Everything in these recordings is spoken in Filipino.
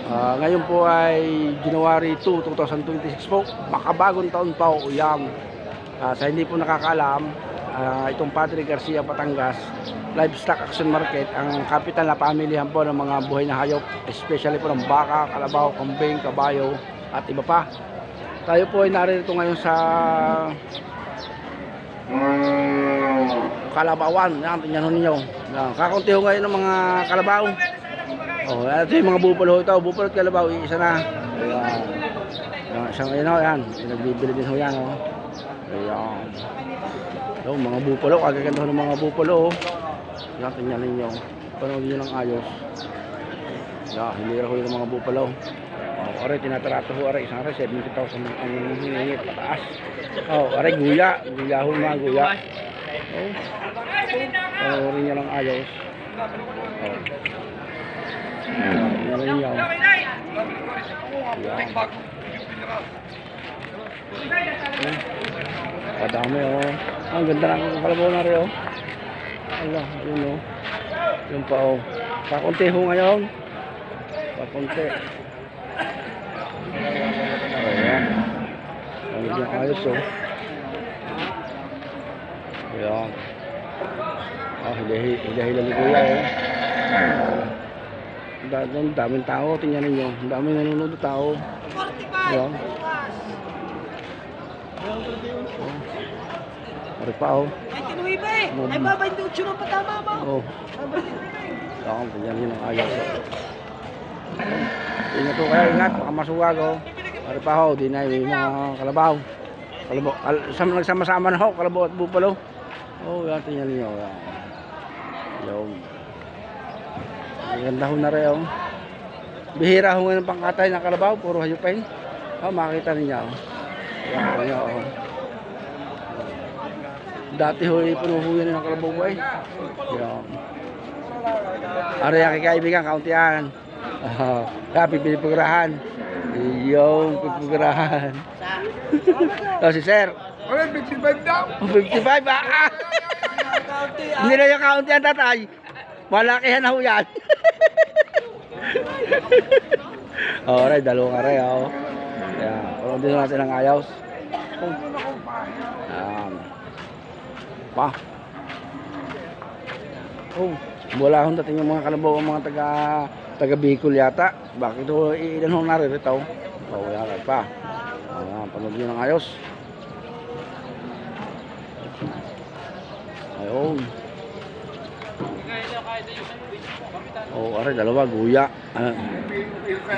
Ngayon po ay January 2, 2026 po. Makabagong taon pa o yan. Sa hindi po nakakaalam, itong Padre Garcia, Batangas Livestock Action Market, ang kapital na pamilihan po ng mga buhay na hayop, especially po ng baka, kalabaw, kambing, kabayo at iba pa. Tayo po ay narito ngayon sa Kalabawan. Yan, tingnan ninyo. Kakunti ho ngayon ng mga kalabaw. Ito yung mga bupalo ito. Bupalo at kalabaw, isa na. Ayan. Isang ayun ho, yan. Nagbibili din ho yan. Ayan. Ito, mga bupalo. Kagaganda ho ng mga bupalo. Yan, tingnan ninyo. Panood nyo ng ayos. Yan, hilira ho yung mga bupalo. Aray, tinatarato ho, aray. Isang aray, 70,000 ang hingingit pataas. Aray, guya. Guya ho mga guya. Panoorin nyo ng ayos. Tingnan nyo. Kadami ang ganda ng kalabaw na rin Allah, yun yun pa kakunti ho ngayon. Kakunti. Ayan. Ang yung ayos Ayan. Hila-hila ni kuya daming tao, tingnan ninyo. Daming nanonood na tao. Ayan. Ari pa Ay, kinuwi ba Ay, baba, hindi utsyo ng patama ba? Ayan, tingnan nyo ng ayos Ingat po kayo, ingat, baka masuwag Ari pa di na yung mga kalabaw. Nagsama-sama na kalabaw at bupalo. Yan, tingnan nyo. Yung ganda ho na rin bihira ho ngayon ng pangkatay ng kalabaw, puro hayupin. Makita ninyo yan, dati ho puno ho yan ng kalabaw yan. Ari ang kaibigan, kauntihan. Pipipigurahan yung pipigurahan. Si sir 55 daw. 55 hindi na yung kauntihan tatay, malakihan na ho yan. Alright, dalawang aray Ayan, parang din natin ang ayos. Ayan pa wala akong dating yung mga kalabaw, ang mga taga Bicol yata. Bakit ito ilan hong naririto? Wala pa. Ayan, panood nyo ng ayos. Ayun. Aray, dalawa, guya.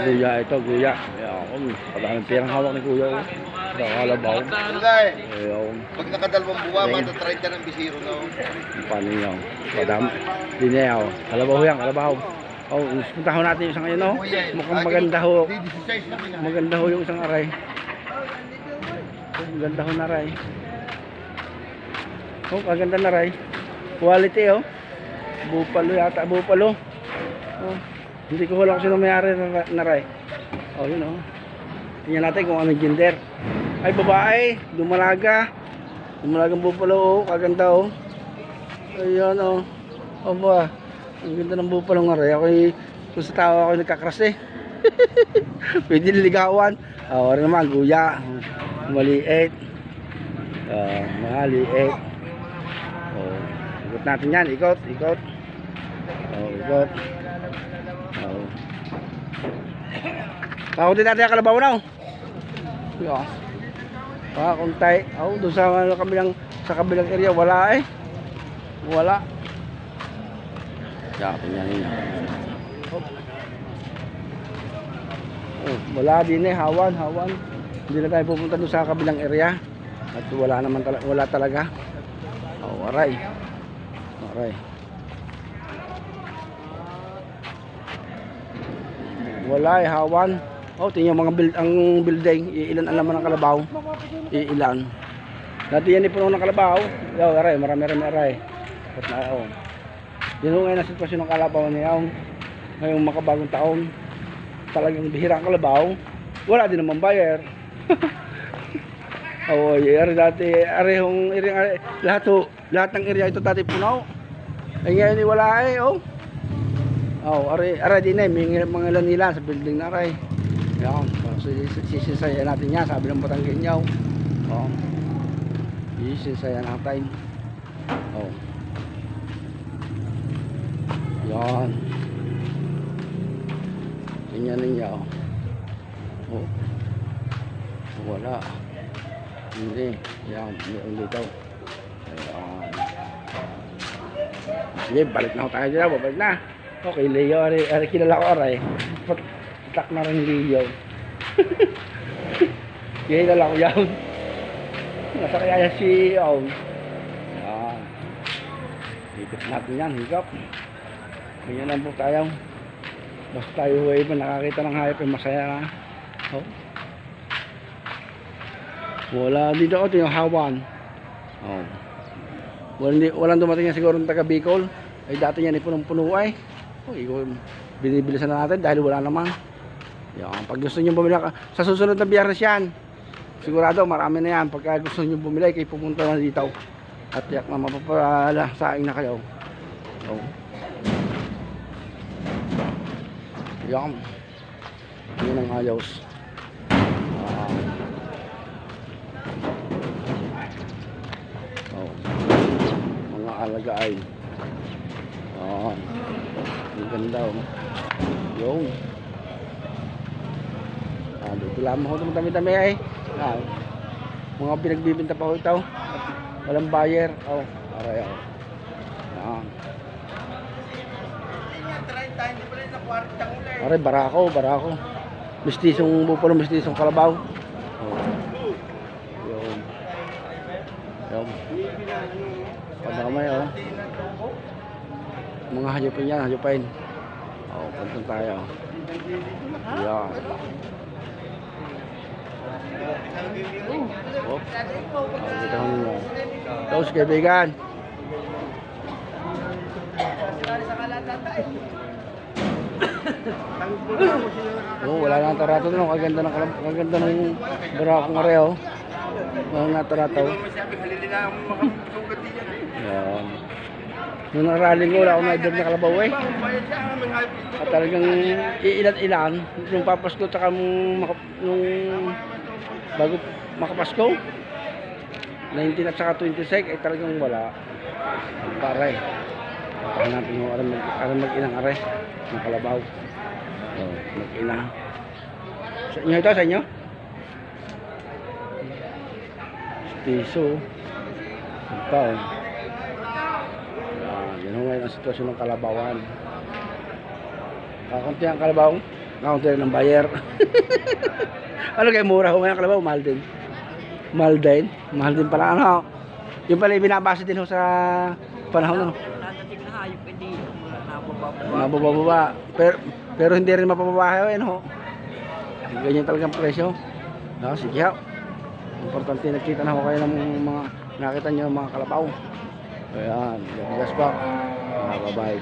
Guya ito, guya. Ayan, padaming pirang hawak ni kuya. Kalabaw. Ayun. Pag nakadalawang buwa, matatried ka ng bisiro na. Paano yun? Padam. Dinayaw. Kalabaw yan, kalabaw. Punta ho natin yung isang ayun, mukhang maganda ho. Maganda ho yung isang aray. Maganda ho na aray. Maganda na aray. Quality Bupalo yata, bupalo. Hindi ko wala kung sino mayari na aray. Yun tingnan natin kung anong gender. Ay, babae, dumalagang bupalo kaganda Ayan ba, ang ganda ng bupalo ng aray. Kung sa tao ako nagkakras pwede niligawan. Rin naman, guya, maliit, maliit. Ikot natin yan, ikot. Ikot. Kakunti natin ang kalabaw na kakuntay. Doon sa kabilang area wala wala. Tingnan ninyo. Wala din hawan. Hindi na tayo pupunta doon sa kabilang area at wala talaga. Aray. Wala hawan. Tingnan ang building, iilan ang laman ng kalabaw. Iilan. Dati yan puno ng kalabaw. Aray, marami aray. Yan ngayon ang sitwasyon ng kalabaw niya. Ngayong makabagong taon, talagang bihira ang kalabaw. Wala din naman buyer. Dati lahat ng area ito dati puno. Ay ngayon wala Oh, aray din eh, may mga ilan nila sa building na aray. Yan, sisisayan natin yan, sabi ng Batanggenyaw. Oh. Sisisayan natin. Oh. Yan. Tingnan ninyo. Oh. Wala. Hindi. Yan, meron dito. Ayan. Sige, balik na ako tayo dyan. Babalik na. Okay, Leo. Ari, kilala ko aray. Patak na rin Leo. Kilala ko yan. Nasa kaya si Om. Ayan. Higop natin yan, higop. Ganyan lang po tayo. Basta tayo ay nakakita ng hayop ay masaya na. Oh. Wala dito ako, yung hawan. Oh. Walang dumating na siguro ng taga Bicol. Ay dati yan ay punong-puno ay. Oh, binibilisan na natin dahil wala naman. Yan, pag gusto niyo bumili sa susunod na Biyernes yan. Sigurado marami na yan. Pagka gusto niyo bumili, kayo pupunta na dito. At yak na mapapala saing na kayo. Oh. Yan. Yun ang ayos. Oh. Mga alaga ay. Ang ganda oh. Yung. Dito lamang ako itong dami-dami ay. Mga pinagbibinta pa ako ito. Walang buyer. Oh, aray ako. Yan. Aray, barako. Mistisong bupalo, mistisong kalabaw. Oh. Yung. Yung. Padamay oh. Mga hayupin yan, hayupin. Oh, punta tayo. Yan. Oh, kita ko ninyo. Tapos kaibigan. Oh, wala nang tarato no, kaganda ng barakong areo. Wala nang tarato. Yan. Nung naraling ko, wala akong naibig na kalabaw eh. At talagang iilan-ilan. Nung papasko, tsaka nung bago makapasko, 19 at saka 26, ay talagang wala. Paray. Pagkakas natin yung aram mag-inang aray ng kalabaw. So, mag-ina. Sa inyo ito, sa inyo? Piso. Ito. Yan ang ngayon ang sitwasyon ng kalabawan. Kakunti ang kalabaw, kakunti rin ng buyer. Ano kayo mura ho ngayon ang kalabaw? Mahal din. Mahal din? Mahal din pala ano. Yung pala yung binabasa din ho sa panahon ano. Natating na hayop, hindi Mababa. Pero hindi rin mapapaba yun ho. Ganyan talagang presyo. No, sige ho. Importante nakita na ho kayo ng mga nakita nyo ng mga kalabaw. Ayan, bigas pa. Bye-bye.